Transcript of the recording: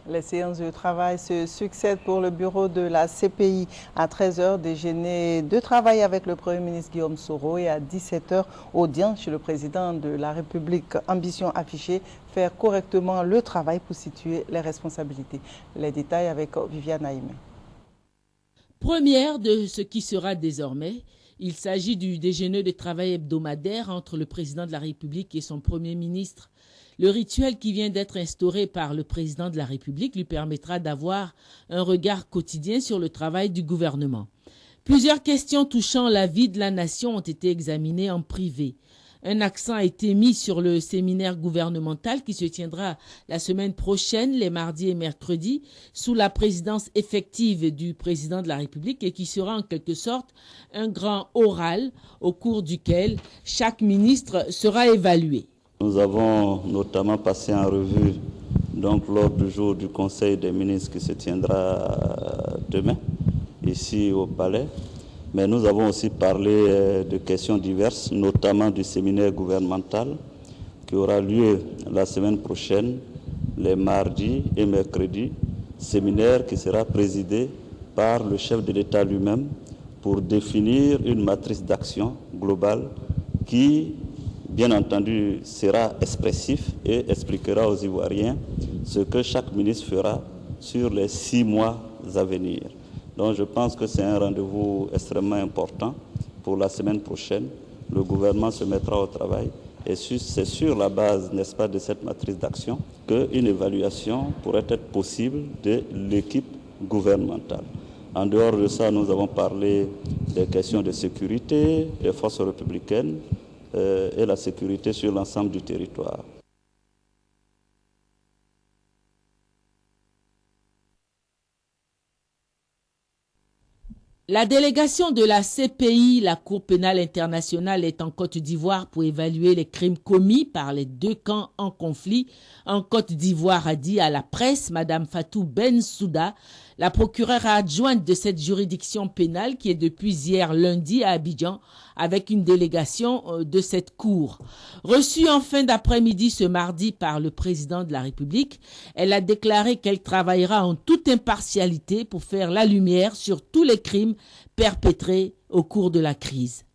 Les séances de travail se succèdent pour le bureau de la CPI. À 13 h, déjeuner de travail avec le Premier ministre Guillaume Soro et à 17 h, audience chez le président de la République. Ambition affichée, faire correctement le travail pour situer les responsabilités. Les détails avec Viviane Aïmé. Première de ce qui sera désormais, il s'agit du déjeuner de travail hebdomadaire entre le président de la République et son Premier ministre. Le rituel qui vient d'être instauré par le président de la République lui permettra d'avoir un regard quotidien sur le travail du gouvernement. Plusieurs questions touchant la vie de la nation ont été examinées en privé. Un accent a été mis sur le séminaire gouvernemental qui se tiendra la semaine prochaine, les mardis et mercredis, sous la présidence effective du président de la République et qui sera en quelque sorte un grand oral au cours duquel chaque ministre sera évalué. Nous avons notamment passé en revue l'ordre du jour du Conseil des ministres qui se tiendra demain, ici au Palais. Mais nous avons aussi parlé de questions diverses, notamment du séminaire gouvernemental qui aura lieu la semaine prochaine, les mardis et mercredis, séminaire qui sera présidé par le chef de l'État lui-même pour définir une matrice d'action globale qui, bien entendu, sera expressif et expliquera aux Ivoiriens ce que chaque ministre fera sur les 6 mois à venir. Donc je pense que c'est un rendez-vous extrêmement important pour la semaine prochaine. Le gouvernement se mettra au travail et c'est sur la base, n'est-ce pas, de cette matrice d'action qu'une évaluation pourrait être possible de l'équipe gouvernementale. En dehors de ça, nous avons parlé des questions de sécurité, des forces républicaines et la sécurité sur l'ensemble du territoire. La délégation de la CPI, la Cour pénale internationale, est en Côte d'Ivoire pour évaluer les crimes commis par les deux camps en conflit. En Côte d'Ivoire, a dit à la presse Mme Fatou Bensouda, la procureure adjointe de cette juridiction pénale qui est depuis hier lundi à Abidjan avec une délégation de cette cour. Reçue en fin d'après-midi ce mardi par le président de la République, elle a déclaré qu'elle travaillera en toute impartialité pour faire la lumière sur tous les crimes perpétrés au cours de la crise.